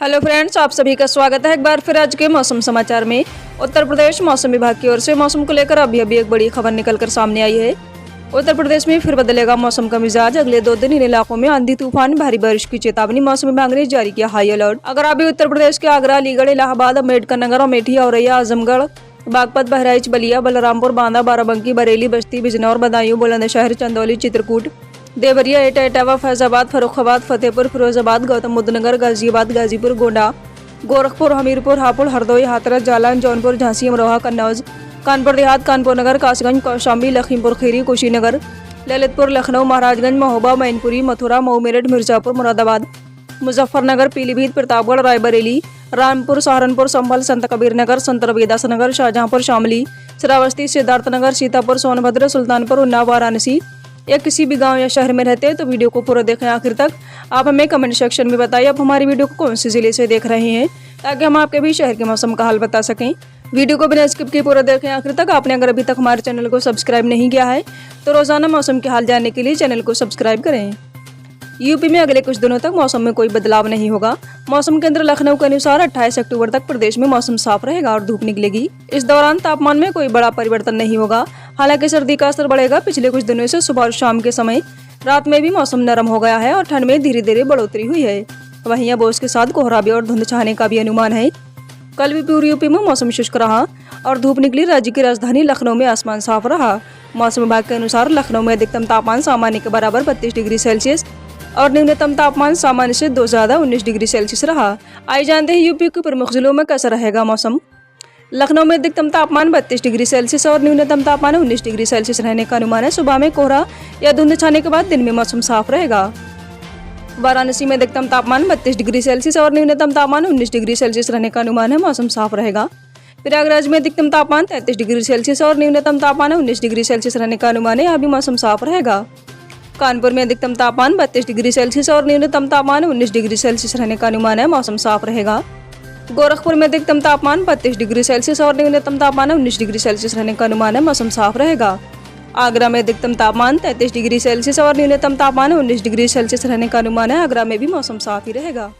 Hello friends, आप सभी का स्वागत है एक बार फिर आज के मौसम समाचार में। उत्तर प्रदेश मौसम विभाग की ओर से मौसम को लेकर अभी एक बड़ी खबर निकलकर सामने आई है। उत्तर प्रदेश में फिर बदलेगा मौसम का मिजाज। अगले 2 दिन इन इलाकों में आंधी तूफान भारी बारिश की चेतावनी मौसम विभाग ने जारी किया हाई अलर्ट। अगर अभी उत्तर प्रदेश के आगरा, अलीगढ़, इलाहाबाद, अम्बेडकर नगर, अमेठी, औरैया, आजमगढ़, बागपत, बहराइच, बलिया, बलरामपुर, बांदा, बाराबंकी, बरेली, बस्ती, बिजनौर, बदायूं, बुलंदशहर, चंदौली, चित्रकूट, देवरिया, एटा, इटावा, फैजाबाद, फर्रुखाबाद, फतेहपुर, फिरोजाबाद, गौतम बुद्ध नगर, गाजियाबाद, गाजीपुर, गोंडा, गोरखपुर, हमीरपुर, हापुड़, हरदोई, हाथरस, जालौन, जौनपुर, झांसी, अमरोहा, कन्नौज, कानपुर देहात, कानपुर नगर, कासगंज, कौशाम्बी, लखीमपुर खीरी, कुशीनगर, ललितपुर, लखनऊ, महाराजगंज, महोबा, मैनपुरी, मथुरा, मऊ, मेरठ, मिर्जापुर, मुरादाबाद, मुजफ्फरनगर, पीलीभीत, प्रतापगढ़, रायबरेली, रामपुर, सहारनपुर, संभल, संत कबीर नगर, संत रविदास नगर, शाहजहांपुर, शामली, श्रावस्ती, सिद्धार्थनगर, सीतापुर, सोनभद्र, सुल्तानपुर, उन्नाव, वाराणसी या किसी भी गांव या शहर में रहते हैं तो वीडियो को पूरा देखें आखिर तक। आप हमें कमेंट सेक्शन में बताइए आप हमारी वीडियो को कौन से जिले से देख रहे हैं, ताकि हम आपके भी शहर के मौसम का हाल बता सकें। वीडियो को बिना स्किप किए पूरा देखें आखिर तक। आपने अगर अभी तक हमारे चैनल को सब्सक्राइब नहीं किया है तो रोजाना मौसम के हाल जानने के लिए चैनल को सब्सक्राइब करें। यूपी में अगले कुछ दिनों तक मौसम में कोई बदलाव नहीं होगा। मौसम केंद्र लखनऊ के अनुसार 28 अक्टूबर तक प्रदेश में मौसम साफ रहेगा और धूप निकलेगी। इस दौरान तापमान में कोई बड़ा परिवर्तन नहीं होगा। हालांकि सर्दी का असर बढ़ेगा। पिछले कुछ दिनों से सुबह और शाम के समय रात में भी मौसम नरम हो गया है और ठंड में धीरे धीरे बढ़ोतरी हुई है। वहीं अब उसके साथ कोहरा भी और धुंध छाने का भी अनुमान है। कल भी पूर्वी यूपी में मौसम शुष्क रहा और धूप निकली। राज्य की राजधानी लखनऊ में आसमान साफ रहा। मौसम विभाग के अनुसार लखनऊ में अधिकतम तापमान सामान्य के बराबर 32 डिग्री सेल्सियस और न्यूनतम तापमान सामान्य से 2 ज्यादा 19 डिग्री सेल्सियस रहा। आइए जानते हैं यूपी के प्रमुख जिलों में कैसा रहेगा मौसम। लखनऊ में अधिकतम तापमान 32 डिग्री सेल्सियस और न्यूनतम तापमान 19 डिग्री सेल्सियस रहने का अनुमान है। सुबह में कोहरा या धुंध छाने के बाद दिन में मौसम साफ रहेगा। वाराणसी में अधिकतम तापमान 32 डिग्री सेल्सियस और न्यूनतम तापमान 19 डिग्री सेल्सियस रहने का अनुमान है। मौसम साफ रहेगा। प्रयागराज में अधिकतम तापमान 33 डिग्री सेल्सियस और न्यूनतम तापमान 19 डिग्री सेल्सियस रहने का अनुमान है। यहाँ भी मौसम साफ रहेगा। कानपुर में अधिकतम तापमान 32 डिग्री सेल्सियस और न्यूनतम तापमान 19 डिग्री सेल्सियस रहने का अनुमान है। मौसम साफ रहेगा। गोरखपुर में अधिकतम तापमान 32 डिग्री सेल्सियस और न्यूनतम तापमान 19 डिग्री सेल्सियस रहने का अनुमान है। मौसम साफ रहेगा। आगरा में अधिकतम तापमान 33 डिग्री सेल्सियस और न्यूनतम तापमान 19 डिग्री सेल्सियस रहने का अनुमान है। आगरा में भी मौसम साफ ही रहेगा।